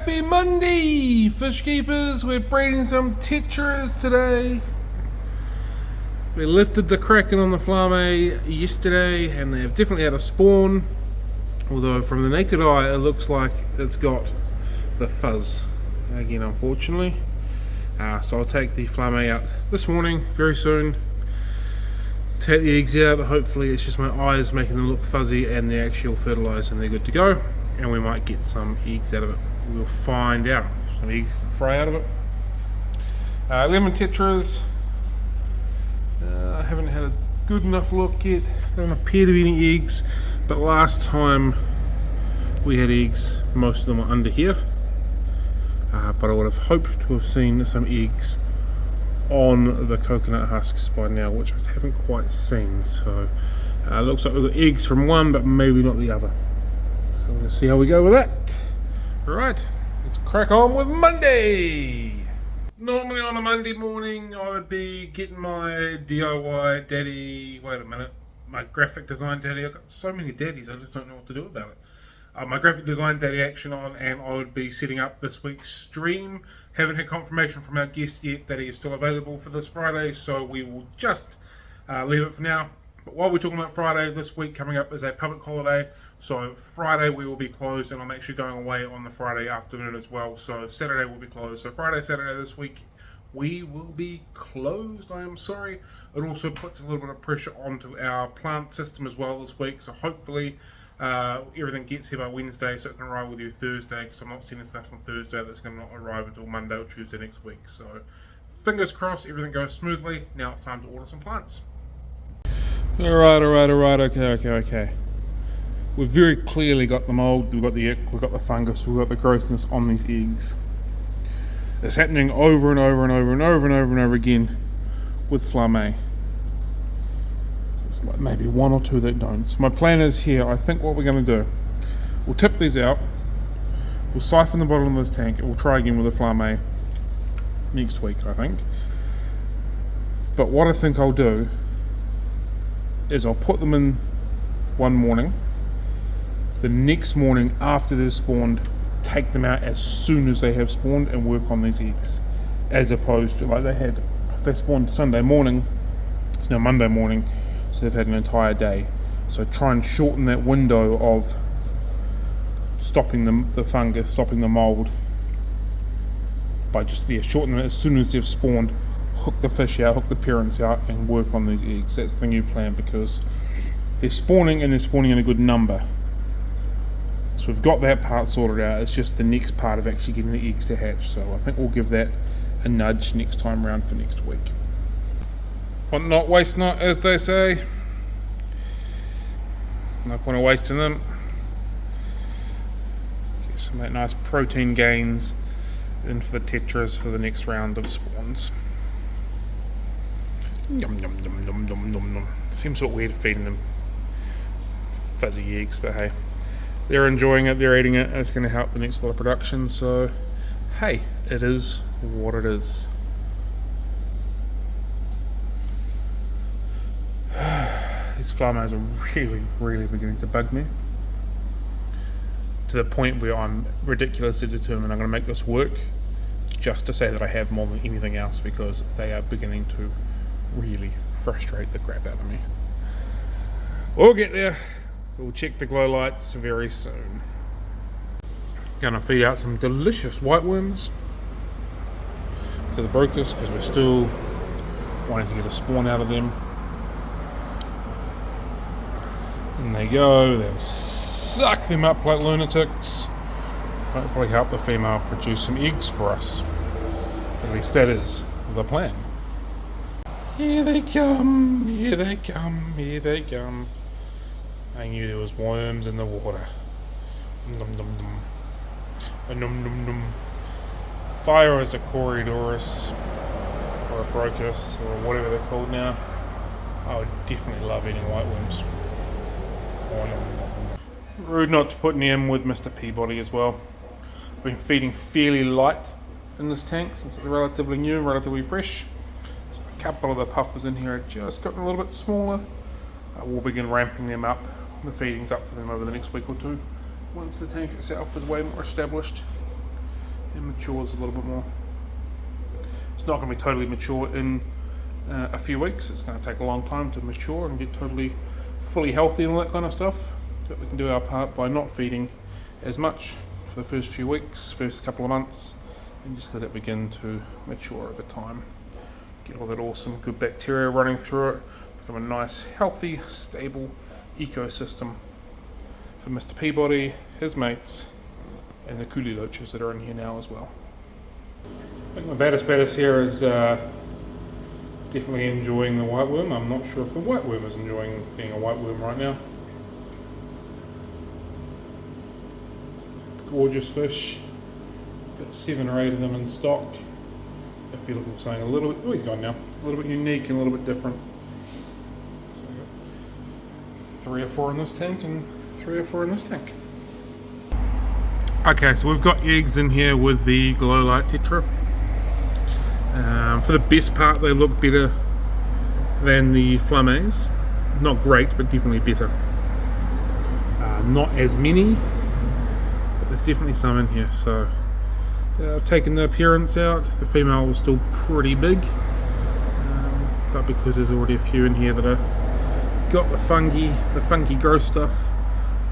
Happy Monday, fish keepers. We're breeding some tetras today. We lifted the Kraken on the Flame yesterday and they've definitely had a spawn, although from the naked eye it looks like it's got the fuzz again, unfortunately. So I'll take the Flame out this morning very soon, take the eggs out. Hopefully it's just my eyes making them look fuzzy and they're actually all fertilised and they're good to go, and we might get some eggs out of it. We'll find out. Some eggs to fry out of it. Lemon tetras. I haven't had a good enough look yet. There don't appear to be any eggs, but last time we had eggs, most of them were under here. But I would have hoped to have seen some eggs on the coconut husks by now, which I haven't quite seen. So looks like we've got eggs from one, but maybe not the other. So we'll see how we go with that. Alright, let's crack on with Monday! Normally on a Monday morning I would be getting my DIY daddy, my graphic design daddy. I've got so many daddies, I just don't know what to do about it. My graphic design daddy action on, and I would be setting up this week's stream. Haven't had confirmation from our guest yet that he is still available for this Friday, so we will just leave it for now. But while we're talking about Friday, this week coming up is a public holiday, so Friday we will be closed, and I'm actually going away on the Friday afternoon as well, so Saturday will be closed. So Friday, Saturday this week we will be closed, I am sorry. It also puts a little bit of pressure onto our plant system as well this week, so hopefully everything gets here by Wednesday so it can arrive with you Thursday, because I'm not sending stuff on Thursday that's going to not arrive until Monday or Tuesday next week. So fingers crossed everything goes smoothly. Now it's time to order some plants. Alright, okay. We've very clearly got the mould, we've got the ick, we've got the fungus, we've got the grossness on these eggs. It's happening over and over again with Flame. It's like maybe one or two that don't. So my plan is here, I think what we're going to do, we'll tip these out, we'll siphon the bottom of this tank, and we'll try again with the Flame next week, I think. But what I think I'll do is I'll put them in one morning, the next morning after they've spawned, take them out as soon as they have spawned and work on these eggs, as opposed to like they spawned Sunday morning, it's now Monday morning, so they've had an entire day. So try and shorten that window of stopping the fungus, stopping the mold, by just shorten it as soon as they've spawned. Hook the fish out, hook the parents out, and work on these eggs. That's the new plan, because they're spawning and they're spawning in a good number. So we've got that part sorted out. It's just the next part of actually getting the eggs to hatch. So I think we'll give that a nudge next time round for next week. Want not, waste not, as they say. No point of wasting them. Get some of that nice protein gains in for the tetras for the next round of spawns. Yum yum yum yum yum yum yum. Seems a bit weird feeding them fuzzy eggs, but hey, they're enjoying it, they're eating it, and it's going to help the next lot of production, so hey, it is what it is. These flamers are really beginning to bug me, to the point where I'm ridiculously determined I'm going to make this work, just to say that I have more than anything else, because they are beginning to really frustrate the crap out of me. We'll get there. We'll check the glow lights very soon. Gonna feed out some delicious white worms to the brokers, because we're still wanting to get a spawn out of them. And they go, they'll suck them up like lunatics. Hopefully help the female produce some eggs for us. At least that is the plan. Here they come, here they come, here they come. I knew there was worms in the water. Num num num. A num num num. Fire is a Corydoras, or a Brocus, or whatever they're called now. I would definitely love eating white worms. Oh, num, num, num. Rude not to put any in with Mr. Peabody as well. I've been feeding fairly light in this tank since it's relatively new, relatively fresh. So a couple of the puffers in here have just gotten a little bit smaller. We'll begin ramping them up, the feedings up for them over the next week or two, once the tank itself is way more established. it matures a little bit more. It's not going to be totally mature in a few weeks. It's going to take a long time to mature and get totally fully healthy and all that kind of stuff. But we can do our part by not feeding as much for the first few weeks, first couple of months, and just let it begin to mature over time. Get all that awesome good bacteria running through it, become a nice, healthy, stable ecosystem for Mr. Peabody, his mates, and the coolie loaches that are in here now as well. I think my baddest here is definitely enjoying the white worm. I'm not sure if the white worm is enjoying being a white worm right now. Gorgeous fish. Got 7 or 8 of them in stock. If you're looking for something a little bit, oh, he's gone now, a little bit unique and a little bit different. So I've got 3 or 4 in this tank and 3 or 4 in this tank. Okay, so we've got eggs in here with the Glow Light Tetra. For the best part, they look better than the Flammes. Not great, but definitely better. Not as many, but there's definitely some in here. So I've taken the appearance out. The female was still pretty big, but because there's already a few in here that are got the funky gross stuff,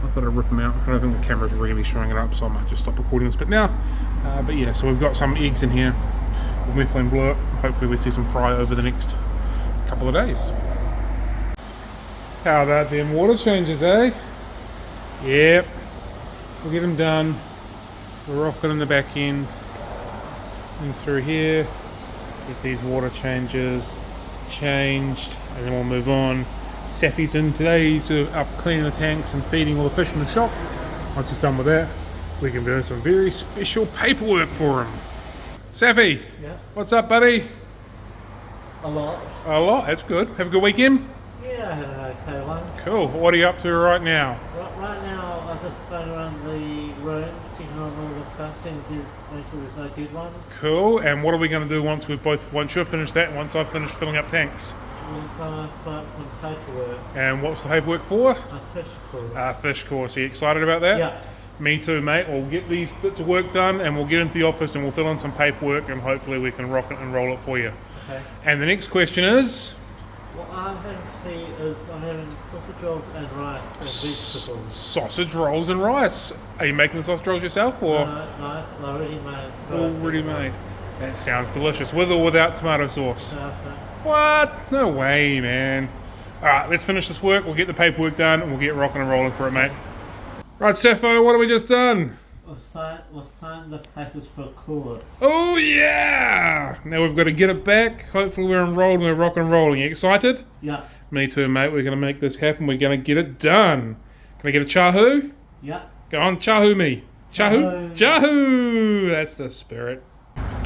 I thought I'd rip them out. I don't think the camera's really showing it up, so I might just stop recording this bit now. But yeah, so we've got some eggs in here. We'll methylene blue it. Hopefully we see some fry over the next couple of days. How about them water changes, eh? Yep. We'll get them done. We're rocking in the back end. And through here. Get these water changes changed. And then we'll move on. Safi's in today to up cleaning the tanks and feeding all the fish in the shop. Once he's done with that, we can do some very special paperwork for him. Safi, yeah. What's up, buddy? A lot. A lot, that's good. Have a good weekend? Yeah, I had an okay one. Cool. What are you up to right now? Right now, I'm just going around the room, checking on all the fish and make sure there's no dead ones. Cool. And what are we going to do once you've finished that and once I've finished filling up tanks? We're going to fill out some paperwork. And what's the paperwork for? A fish course. Fish course. Are you excited about that? Yeah. Me too, mate. We'll get these bits of work done and we'll get into the office and we'll fill in some paperwork and hopefully we can rock it and roll it for you. Okay. And the next question is? What I'm having for tea is I'm having sausage rolls and rice and vegetables. Sausage rolls and rice. Are you making the sausage rolls yourself or? No, they're already made. Already made. That sounds delicious. With or without tomato sauce? No. What? No way, man. Alright, let's finish this work. We'll get the paperwork done and we'll get rocking and rolling for it, mate. Right, Safo, what have we just done? We've signed the papers for a course. Oh, yeah! Now we've got to get it back. Hopefully we're enrolled and we're rocking and rolling. You excited? Yeah. Me too, mate. We're going to make this happen. We're going to get it done. Can I get a chahoo? Yeah. Go on, chahoo me. Chahoo? Chahoo! That's the spirit.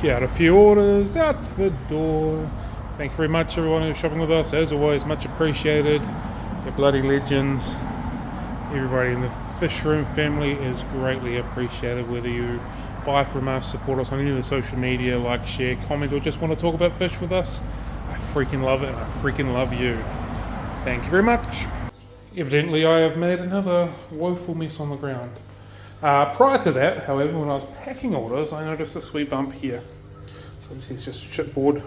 Get out a few orders out the door. Thank you very much, everyone who's shopping with us. As always, much appreciated. You're bloody legends. Everybody in the Fish Room family is greatly appreciated. Whether you buy from us, support us on any of the social media, like, share, comment, or just want to talk about fish with us, I freaking love it and I freaking love you. Thank you very much. Evidently, I have made another woeful mess on the ground. Prior to that, however, when I was packing orders, I noticed a sweet bump here. So obviously it's just a chipboard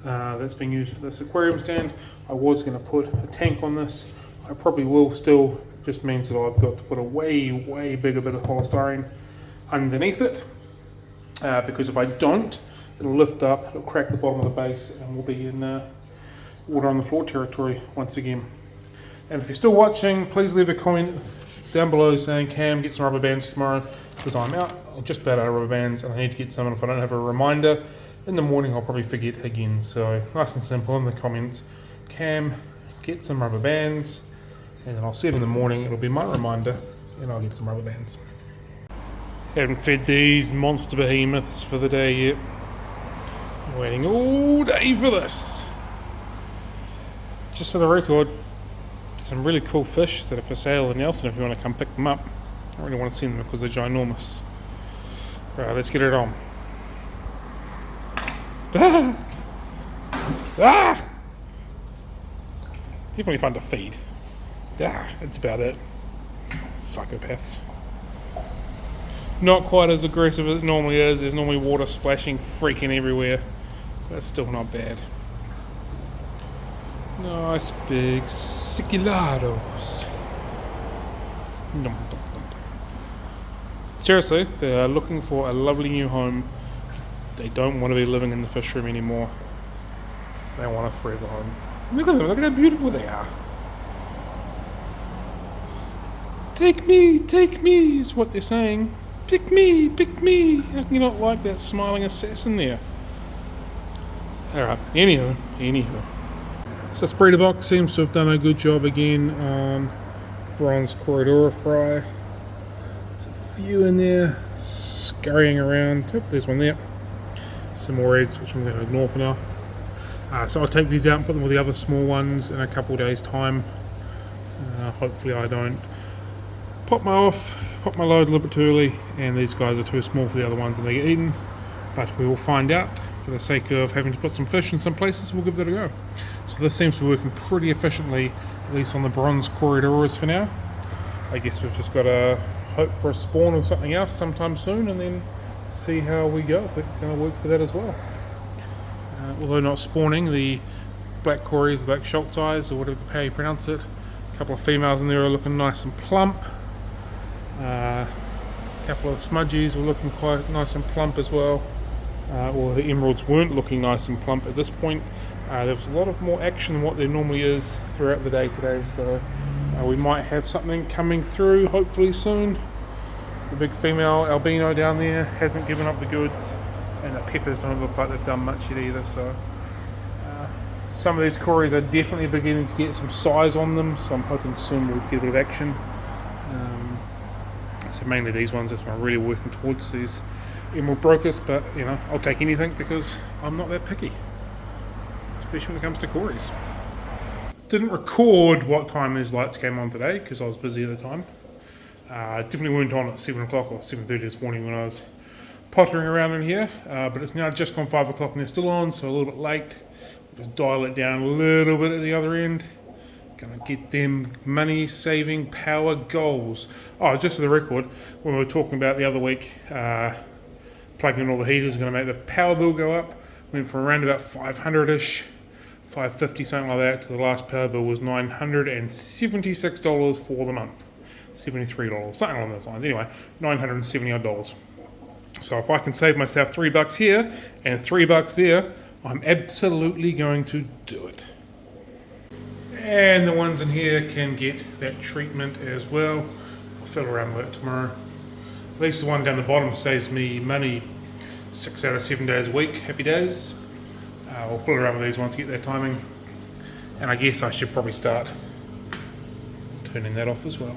that's being used for this aquarium stand. I was going to put a tank on this. I probably will still. Just means that I've got to put a way bigger bit of polystyrene underneath it. Because if I don't, it'll lift up, it'll crack the bottom of the base, and we'll be in water on the floor territory once again. And if you're still watching, please leave a comment down below saying, Cam, get some rubber bands tomorrow, because I'm just about out of rubber bands and I need to get some, and if I don't have a reminder in the morning, I'll probably forget again. So nice and simple in the comments, Cam, get some rubber bands, and then I'll see it in the morning, it'll be my reminder, and I'll get some rubber bands. Haven't fed these monster behemoths for the day yet. Waiting all day for this. Just for the record, some really cool fish that are for sale in Nelson if you want to come pick them up. I don't really want to see them because they're ginormous. Right, let's get it on. Definitely fun to feed. That's about it. Psychopaths. Not quite as aggressive as it normally is. There's normally water splashing freaking everywhere. But it's still not bad. Nice big cichlidados. Nom, nom, nom. Seriously, they're looking for a lovely new home. They don't want to be living in the fish room anymore. They want a forever home. Look at them, look at how beautiful they are. Take me, is what they're saying. Pick me, pick me. How can you not like that smiling assassin there? Alright, anywho. So Spreader Box seems to have done a good job again on bronze Corridora fry. There's a few in there scurrying around. Oh, there's one there. Some more eggs, which I'm going to ignore for now. So I'll take these out and put them with the other small ones in a couple of days' time. Hopefully I don't pop my load a little bit too early, and these guys are too small for the other ones and they get eaten. But we will find out. For the sake of having to put some fish in some places, we'll give that a go. So this seems to be working pretty efficiently, at least on the bronze Corridoras for now. I guess we've just got to hope for a spawn of something else sometime soon and then see how we go, if it's going to work for that as well. Although not spawning, the black Corys, black Schultz eyes, or whatever how you pronounce it, a couple of females in there are looking nice and plump. A couple of smudgies were looking quite nice and plump as well. Or the emeralds weren't looking nice and plump at this point. There was a lot of more action than what there normally is throughout the day today, so we might have something coming through hopefully soon. The big female albino down there hasn't given up the goods, and the peppers don't look like they've done much yet either, so some of these Corys are definitely beginning to get some size on them, so I'm hoping soon we'll get a bit of action. So mainly these ones, that's what I'm really working towards, these emerald brocas, but you know, I'll take anything because I'm not that picky, especially when it comes to Corys. Didn't record what time these lights came on today because I was busy at the time. Definitely weren't on at 7 o'clock or 7:30 this morning when I was pottering around in here, but it's now just gone 5 o'clock and they're still on, so a little bit late. Just dial it down a little bit at the other end. Gonna get them money saving power goals. Oh, just for the record, when we were talking about the other week, plugging in all the heaters is going to make the power bill go up. Went from around about 500-ish, 550, something like that, to the last power bill was $976 for the month. $73, something along those lines. Anyway, $970 odd. So if I can save myself $3 here and $3 there, I'm absolutely going to do it. And the ones in here can get that treatment as well. I'll fiddle around with it tomorrow. At least the one down the bottom saves me money 6 out of 7 days a week. Happy days. We'll pull around with these ones to get their timing. And I guess I should probably start turning that off as well.